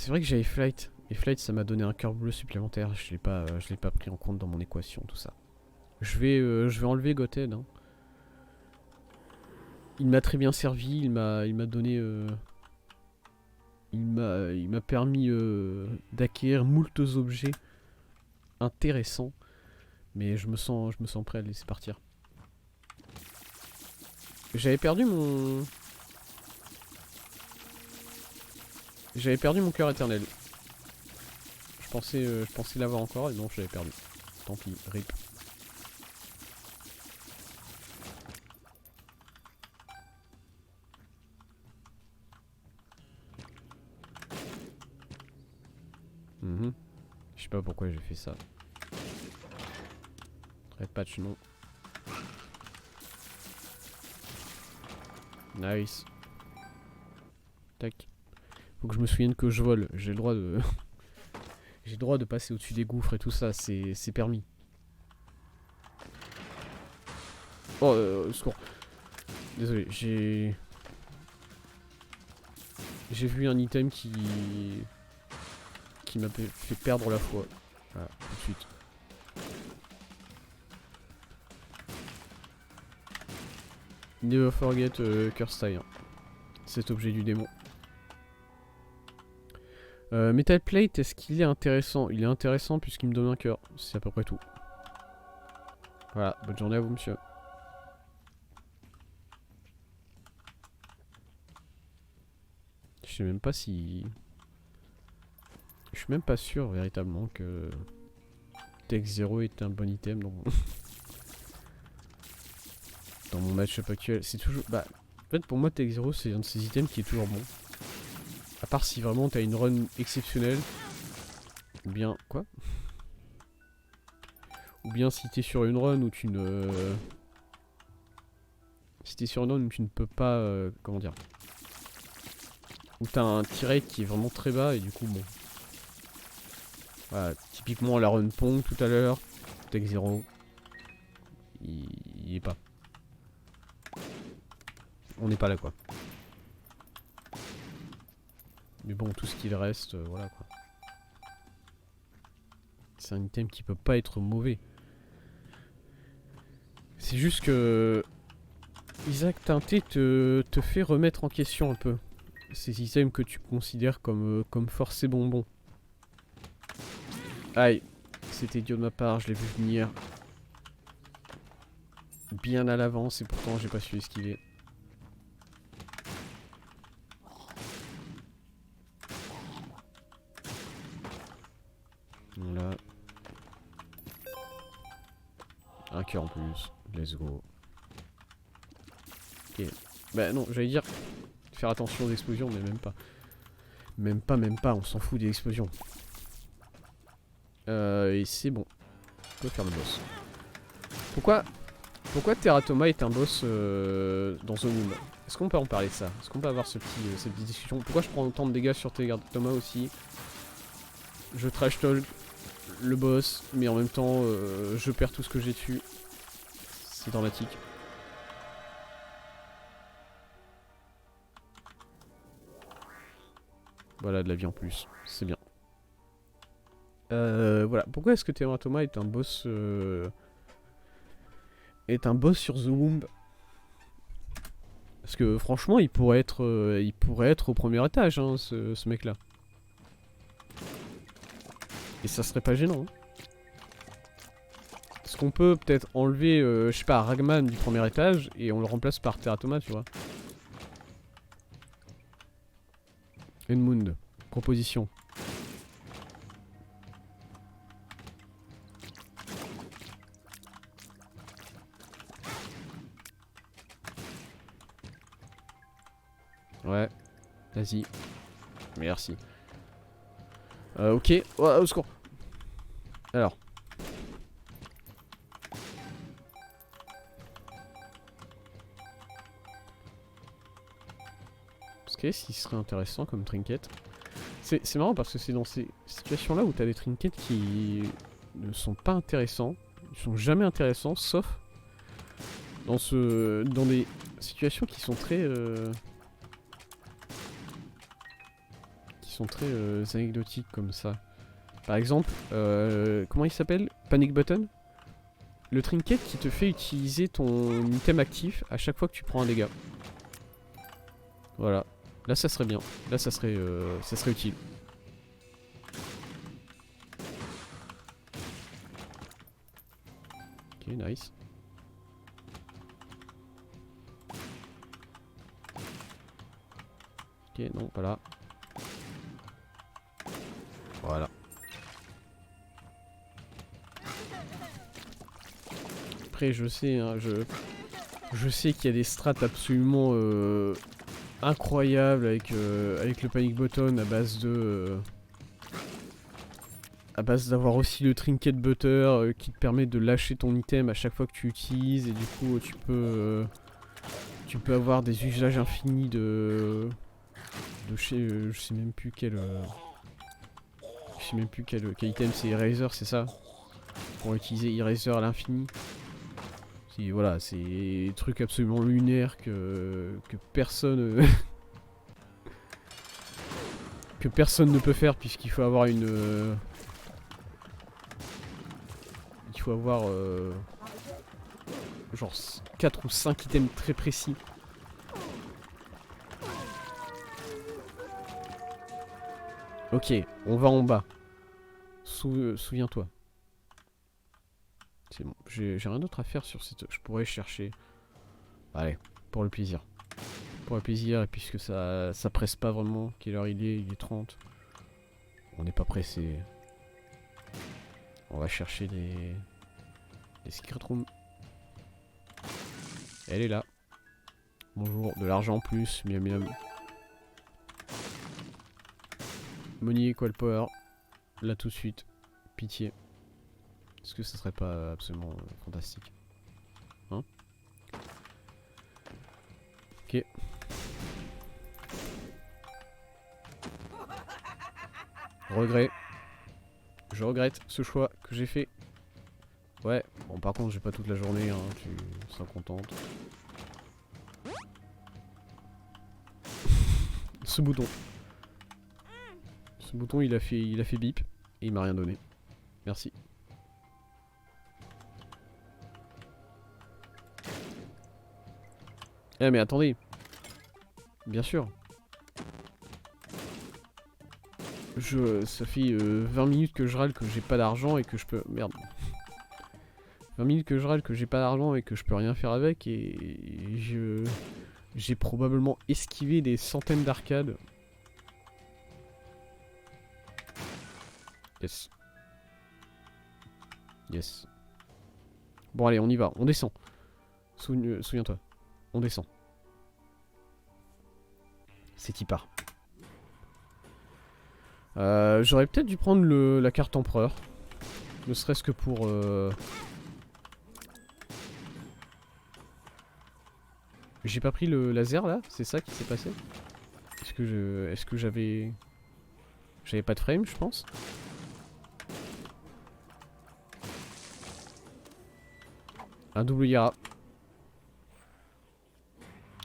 vrai que j'avais Flight. Et Flight, ça m'a donné un cœur bleu supplémentaire. Je l'ai pas pris en compte dans mon équation, tout ça. Je vais enlever Gothead. Hein. Il m'a très bien servi. Il m'a donné. Il m'a permis d'acquérir moultes objets intéressants. Mais je me sens prêt à le laisser partir. J'avais perdu mon. J'avais perdu mon cœur éternel. Je pensais l'avoir encore et non, je l'avais perdu. Tant pis, rip. Je sais pas pourquoi j'ai fait ça. Red patch, non. Nice. Tac. Faut que je me souvienne que je vole. J'ai le droit de. J'ai le droit de passer au-dessus des gouffres et tout ça, c'est permis. Oh, secours. Désolé, j'ai vu un item qui m'a fait perdre la foi. Voilà, tout de suite. Never forget Curse Tire. Cet objet du démon. Metal Plate, est-ce qu'il est intéressant? Il est intéressant puisqu'il me donne un cœur. C'est à peu près tout. Voilà, bonne journée à vous, monsieur. Je sais même pas si. Je suis même pas sûr véritablement que Tech 0 est un bon item dans mon match-up actuel. C'est toujours. Bah, en fait, pour moi, Tech 0 c'est un de ces items qui est toujours bon. À part si vraiment t'as une run exceptionnelle. Ou bien. Quoi? Ou bien si t'es sur une run où tu ne. Si t'es sur une run où tu ne peux pas. Comment dire? Où t'as un tirate qui est vraiment très bas et du coup, bon. Voilà, typiquement la run Pong tout à l'heure. Tech 0. Il y est pas. On n'est pas là quoi. Mais bon, tout ce qu'il reste, voilà quoi. C'est un item qui peut pas être mauvais. C'est juste que Isaac Tinté te fait remettre en question un peu ces items que tu considères comme forcés bonbons. Aïe, c'était idiot de ma part, je l'ai vu venir bien à l'avance et pourtant j'ai pas su esquiver. Voilà. Un cœur en plus. Let's go. Ok. Bah non, j'allais dire faire attention aux explosions, mais même pas. Même pas, on s'en fout des explosions. Et c'est bon. On peut faire le boss. Pourquoi Teratoma est un boss dans The Womb? Est-ce qu'on peut en parler de ça? Est-ce qu'on peut avoir cette petite discussion? Pourquoi je prends autant de dégâts sur Teratoma aussi? Je trash talk le boss, mais en même temps, je perds tout ce que j'ai dessus. C'est dramatique. Voilà, de la vie en plus. C'est bien. Voilà. Pourquoi est-ce que Teratoma est un boss... est un boss sur The Womb? Parce que franchement, il pourrait être au premier étage, hein, ce mec-là. Et ça serait pas gênant. Hein. Est-ce qu'on peut peut-être enlever, je sais pas, Ragman du premier étage et on le remplace par Teratoma, tu vois? Edmund, proposition. Ouais, vas-y. Merci. Ok, oh, au secours. Alors. Ce qui serait intéressant comme trinket. C'est marrant parce que c'est dans ces situations-là où t'as des trinkets qui ne sont pas intéressants. Ils sont jamais intéressants, sauf dans des situations qui sont très anecdotiques comme ça. Par exemple, comment il s'appelle? Panic Button. Le trinket qui te fait utiliser ton item actif à chaque fois que tu prends un dégât. Voilà. Là ça serait bien. Là ça serait utile. Ok, nice. Ok, non, pas là. Voilà. Après je sais, hein, je sais qu'il y a des strats absolument incroyables avec le panic button à base de d'avoir aussi le trinket butter qui te permet de lâcher ton item à chaque fois que tu utilises et du coup tu peux avoir des usages infinis de je sais même plus quel quel item c'est. Eraser, c'est ça, pour utiliser Eraser à l'infini. Voilà, c'est des trucs absolument lunaires que personne que personne ne peut faire puisqu'il faut avoir une il faut avoir genre 4 ou 5 items très précis. Ok, on va en bas. Souviens-toi. C'est bon, j'ai rien d'autre à faire sur cette... Je pourrais chercher... Allez, pour le plaisir. Pour le plaisir, et puisque ça presse pas vraiment. Quelle heure il est 30. On n'est pas pressé. On va chercher les secret rooms. Elle est là. Bonjour, de l'argent en plus, miam miam. Money equal power. Là tout de suite. Pitié. Est-ce que ça serait pas absolument fantastique? Hein? Ok. Regret. Je regrette ce choix que j'ai fait. Ouais, bon par contre j'ai pas toute la journée, hein, tu seras contente. Ce bouton. Ce bouton il a fait bip et il m'a rien donné. Merci. Eh mais attendez. Bien sûr. Ça fait 20 minutes que je râle que j'ai pas d'argent et que je peux... Merde. 20 minutes que je râle que j'ai pas d'argent et que je peux rien faire avec et j'ai probablement esquivé des centaines d'arcades. Yes. Yes. Bon allez, on y va, on descend. Souviens-toi, on descend. C'est qui part. J'aurais peut-être dû prendre la carte empereur. Ne serait-ce que pour... J'ai pas pris le laser là? C'est ça qui s'est passé? Est-ce que j'avais... J'avais pas de frame, je pense. Un double Ira.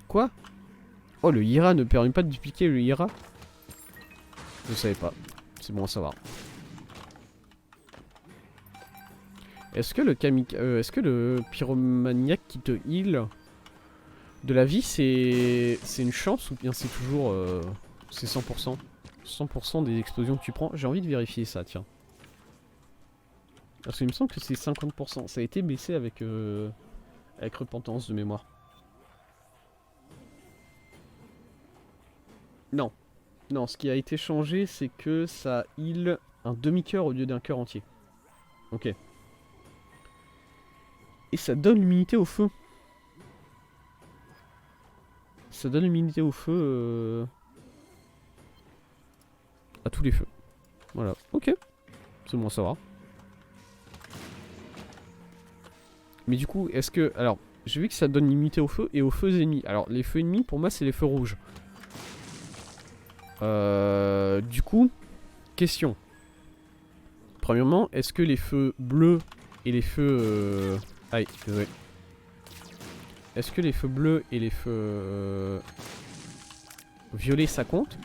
Quoi? Oh, le Ira ne permet pas de dupliquer le Ira? Je savais pas. C'est bon à savoir. Est-ce que le pyromaniaque qui te heal de la vie, c'est une chance ou bien c'est toujours c'est 100%? 100% des explosions que tu prends. J'ai envie de vérifier ça, tiens. Parce qu'il me semble que c'est 50%. Ça a été baissé avec Repentance de mémoire. Non. Non, ce qui a été changé, c'est que ça heal un demi-cœur au lieu d'un cœur entier. Ok. Et ça donne l'immunité au feu. Ça donne l'immunité au feu à tous les feux. Voilà, ok. C'est bon à savoir. Mais du coup, est-ce que... Alors, j'ai vu que ça donne l'immunité au feu et aux feux ennemis. Alors, les feux ennemis, pour moi, c'est les feux rouges. Du coup, question. Premièrement, est-ce que les feux bleus et les feux... Aïe, désolé. Est-ce que les feux bleus et les feux violets, ça compte?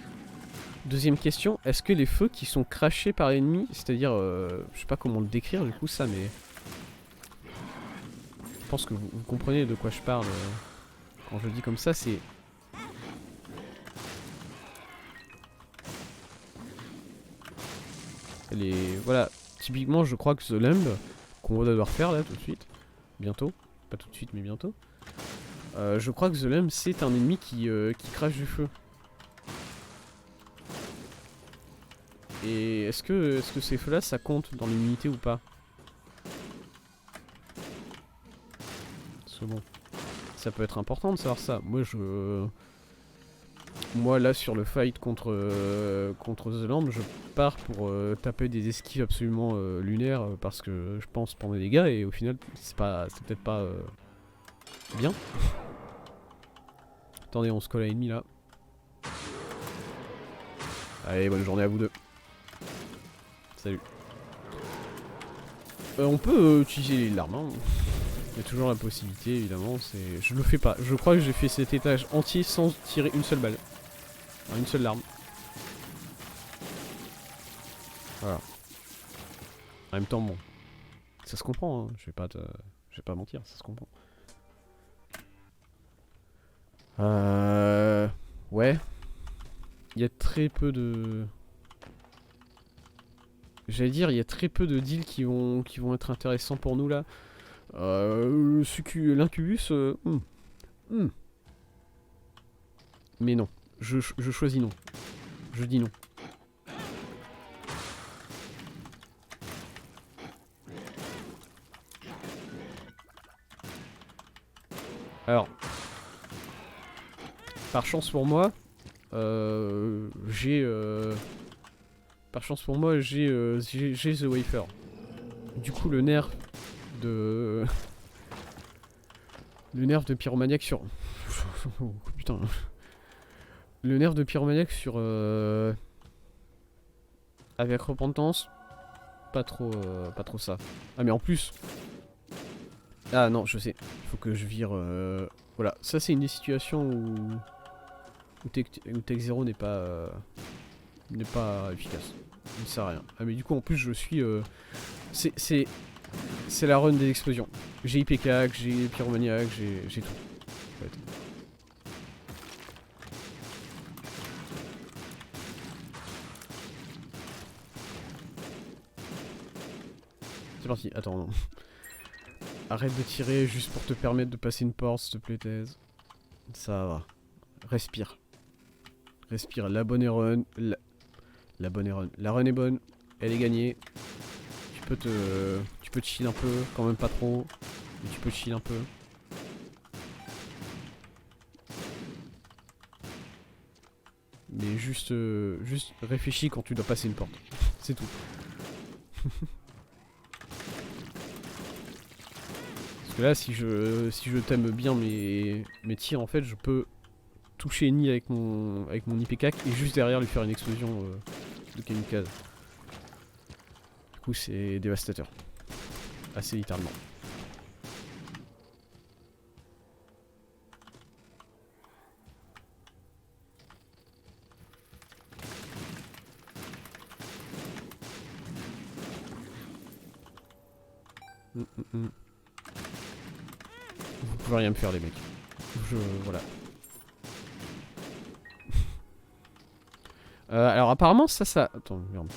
Deuxième question, est-ce que les feux qui sont crachés par l'ennemi, c'est-à-dire... je sais pas comment le décrire du coup ça, mais... Je pense que vous comprenez de quoi je parle quand je le dis comme ça, c'est... Voilà, typiquement je crois que The Lamb, qu'on va devoir faire là tout de suite, bientôt, pas tout de suite mais bientôt, je crois que The Lamb c'est un ennemi qui crache du feu. Et est-ce que ces feux là ça compte dans l'immunité ou pas? Parce que bon, ça peut être important de savoir ça. Moi là sur le fight contre The Lamb, je pars pour taper des esquives absolument lunaires parce que je pense prendre des dégâts et au final c'est peut-être pas bien. Attendez, on se colle à l'ennemi là. Allez, bonne journée à vous deux. Salut. On peut utiliser l'arme, hein. Il y a toujours la possibilité évidemment, je le fais pas. Je crois que j'ai fait cet étage entier sans tirer une seule balle. Enfin, une seule larme. Voilà. En même temps, bon. Ça se comprend, hein. Je vais pas mentir, ça se comprend. Ouais. Il y a très peu de... J'allais dire, il y a très peu de deals qui vont être intéressants pour nous là. L'incubus... Mais non. Je choisis non. Je dis non. Alors... Par chance pour moi... j'ai The Wafer. Du coup, le nerf de... Le nerf de Pyromaniac sur... Oh, putain. Le nerf de Pyromaniac sur... Avec Repentance. Pas trop ça. Ah mais en plus... Ah non, je sais. Il faut que je vire... Voilà, ça c'est une des situations où Tech 0 n'est pas efficace. Il ne sert à rien. Ah mais du coup en plus je suis... C'est la run des explosions. J'ai IPK, j'ai Pyromaniac, j'ai tout. En fait. C'est parti, attends non. Arrête de tirer juste pour te permettre de passer une porte s'il te plaît Thèse. Ça va. Respire. Respire, la bonne run. La bonne run. La run est bonne, elle est gagnée. Tu peux te chill un peu, quand même pas trop. Mais tu peux te chill un peu. Mais juste réfléchis quand tu dois passer une porte. C'est tout. Parce que là, si je t'aime bien mes tirs, en fait, je peux toucher Eni avec mon IPK et juste derrière lui faire une explosion de kamikaze. Du coup, c'est dévastateur. Assez littéralement. Vous pouvez rien me faire les mecs. Voilà. Alors apparemment ça... Attends, merde.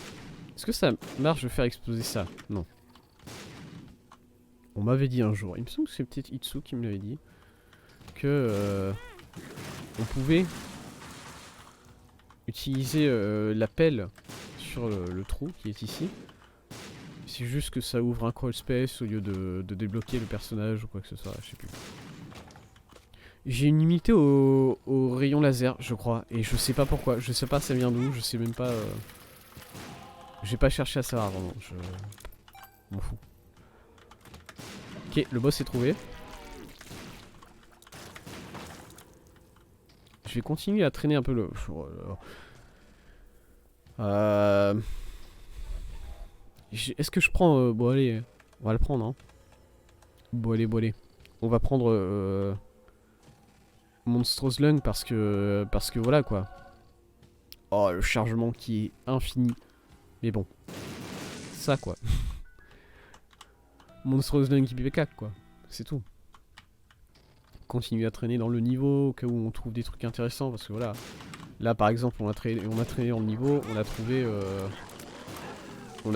Est-ce que ça marche de faire exploser ça? Non. On m'avait dit un jour, il me semble que c'est peut-être Itsu qui me l'avait dit, que on pouvait utiliser la pelle sur le trou qui est ici. C'est juste que ça ouvre un crawl space au lieu de débloquer le personnage ou quoi que ce soit, je sais plus. J'ai une immunité au rayon laser, je crois, et je sais pas pourquoi, je sais pas ça vient d'où, je sais même pas... J'ai pas cherché à savoir vraiment, je m'en fous. Ok, le boss est trouvé. Je vais continuer à traîner un peu le... Est-ce que je prends... Bon allez, on va le prendre hein. Bon allez, bon allez. On va prendre... Monstrous Lung parce que voilà quoi. Oh le chargement qui est infini. Mais bon. Ça quoi. Monstrous Lung qui PK quoi. C'est tout. Continuer à traîner dans le niveau au cas où on trouve des trucs intéressants parce que voilà. Là par exemple on a traîné dans le niveau, on a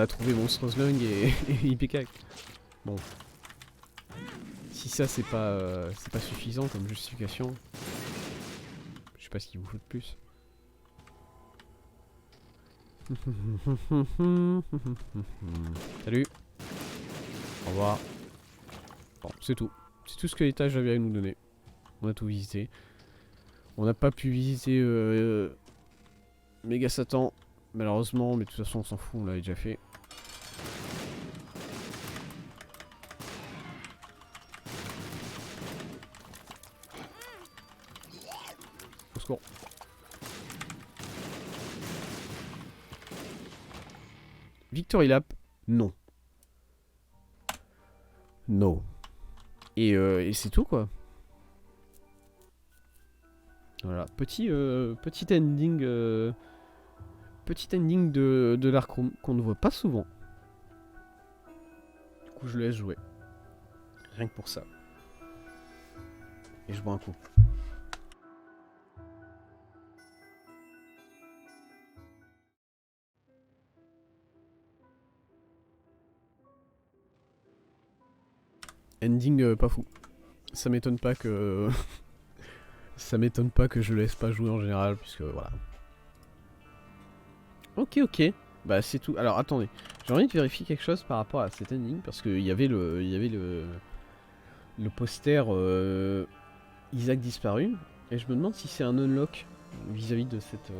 trouvé Monstrous Lung et IPK. Bon. Si ça c'est pas suffisant comme justification. Je sais pas ce qu'il vous faut de plus. Salut. Au revoir. Bon, c'est tout. C'est tout ce que l'étage avait à nous donner. On a tout visité. On n'a pas pu visiter Méga Satan, malheureusement, mais de toute façon on s'en fout, on l'avait déjà fait. Au secours. Victory Lap, non. No. Et c'est tout quoi. Voilà, petit ending de l'Ark Room qu'on ne voit pas souvent. Du coup je le laisse jouer. Rien que pour ça. Et je bois un coup. Ending pas fou. Ça m'étonne pas que... Ça m'étonne pas que je laisse pas jouer en général, puisque voilà. Ok. Bah c'est tout. Alors attendez. J'ai envie de vérifier quelque chose par rapport à cet ending, parce qu'il y avait le poster Isaac disparu. Et je me demande si c'est un unlock vis-à-vis de cette...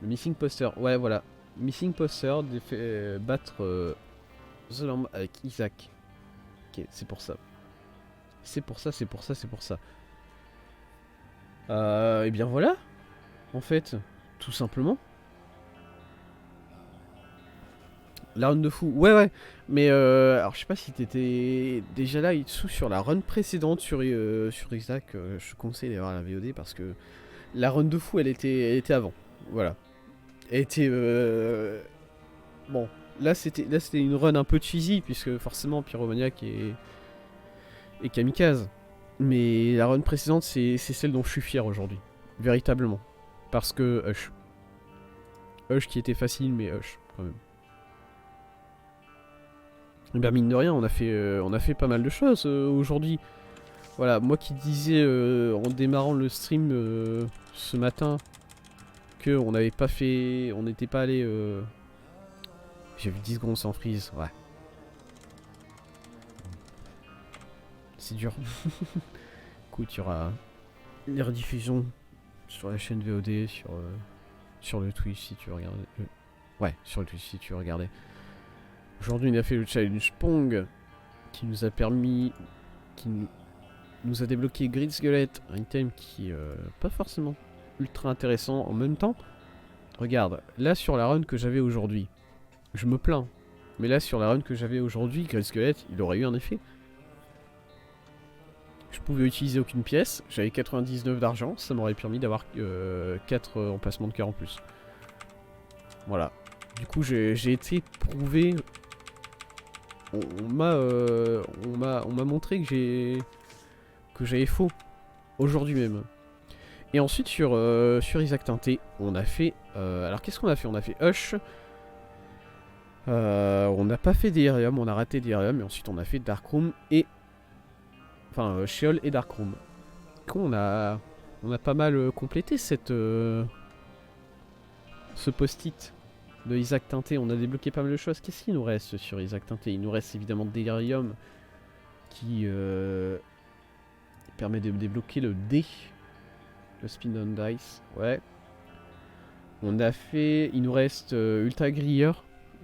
Le missing poster. Ouais voilà. Missing poster battre The Lamb avec Isaac. Ok, c'est pour ça. C'est pour ça. Et bien voilà. En fait, tout simplement. La run de fou. Ouais. Mais alors je sais pas si t'étais déjà là Itsu sur la run précédente sur Isaac. Je conseille d'aller voir la VOD parce que la run de fou elle était avant. Voilà. Elle était... Bon. Là c'était une run un peu cheesy puisque forcément Pyromaniac et Kamikaze. Mais la run précédente c'est celle dont je suis fier aujourd'hui. Véritablement. Parce que Hush. Hush qui était facile mais Hush quand même. Et bien mine de rien on a fait pas mal de choses aujourd'hui. Voilà, moi qui disais en démarrant le stream ce matin que on n'avait pas fait... On n'était pas allé... J'ai vu 10 secondes sans freeze, ouais. C'est dur. Écoute, il y aura les rediffusions sur la chaîne VOD, sur le Twitch si tu veux regarder. Ouais, sur le Twitch si tu veux regarder. Aujourd'hui on a fait le challenge Pong qui nous a permis... qui nous a débloqué Grid Skelette, un item qui est pas forcément ultra intéressant en même temps. Regarde, là sur la run que j'avais aujourd'hui, je me plains, mais là sur la run que j'avais aujourd'hui, Grid Skelette, il aurait eu un effet. Je pouvais utiliser aucune pièce, j'avais 99 d'argent, ça m'aurait permis d'avoir 4 emplacements de cœur en plus. Voilà. Du coup j'ai été prouvé on m'a montré que j'avais faux aujourd'hui même. Et ensuite sur Isaac Tinté, on a fait... alors qu'est-ce qu'on a fait? On a fait Hush. On n'a pas fait Delirium, on a raté Delirium. Et ensuite on a fait Darkroom et... Enfin, Sheol et Darkroom. Du coup, on a pas mal complété ce post-it de Isaac Tinté. On a débloqué pas mal de choses. Qu'est-ce qu'il nous reste sur Isaac Tinté? Il nous reste évidemment Delirium qui permet de débloquer le D. Le spin on dice, ouais. On a fait... Il nous reste Ultra Griller,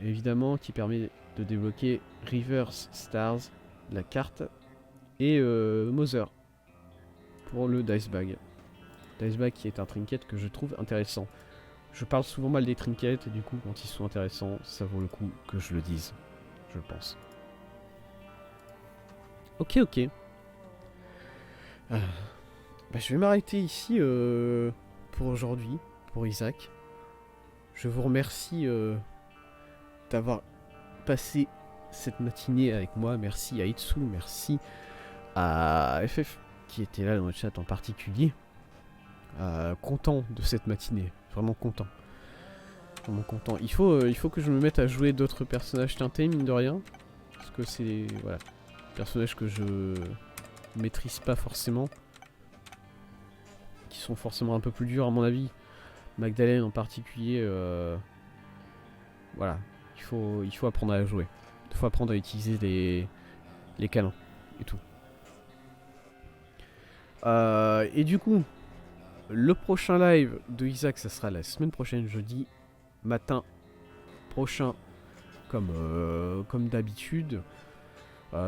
évidemment, qui permet de débloquer Reverse Stars, la carte. Et Mother, pour le Dice Bag. Dice Bag qui est un trinket que je trouve intéressant. Je parle souvent mal des trinkets, et du coup, quand ils sont intéressants, ça vaut le coup que je le dise. Je pense. Ok. Bah, je vais m'arrêter ici pour aujourd'hui, pour Isaac. Je vous remercie d'avoir passé cette matinée avec moi. Merci à Itsu, merci à FF qui était là dans le chat en particulier. Content de cette matinée, vraiment content. Vraiment content. Il faut que je me mette à jouer d'autres personnages teintés, mine de rien. Parce que c'est... Voilà. Personnages que je maîtrise pas forcément. Qui sont forcément un peu plus durs à mon avis. Magdalene en particulier. Voilà. Il faut apprendre à jouer. Il faut apprendre à utiliser les câlins. Et tout. Et du coup, le prochain live de Isaac, ça sera la semaine prochaine, jeudi matin prochain, comme d'habitude.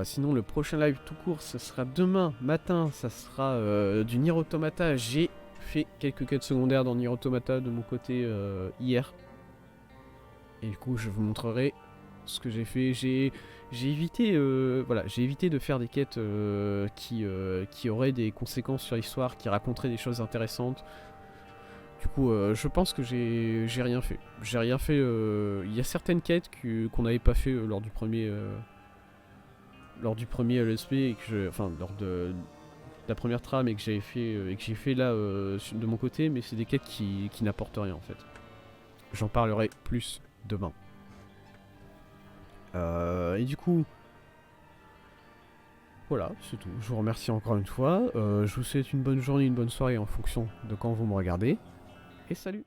Sinon, le prochain live tout court, ça sera demain matin, ça sera du Nier Automata. J'ai fait quelques quêtes secondaires dans Nier Automata de mon côté hier. Et du coup, je vous montrerai ce que j'ai fait. J'ai évité de faire des quêtes qui auraient des conséquences sur l'histoire, qui raconteraient des choses intéressantes. Du coup, je pense que j'ai rien fait. J'ai rien fait. Il y a certaines quêtes qu'on n'avait pas fait lors du premier Let's Play, lors de la première trame, et que j'ai fait là de mon côté, mais c'est des quêtes qui n'apportent rien en fait. J'en parlerai plus demain. Et du coup, voilà, c'est tout. Je vous remercie encore une fois. Je vous souhaite une bonne journée, une bonne soirée en fonction de quand vous me regardez. Et salut!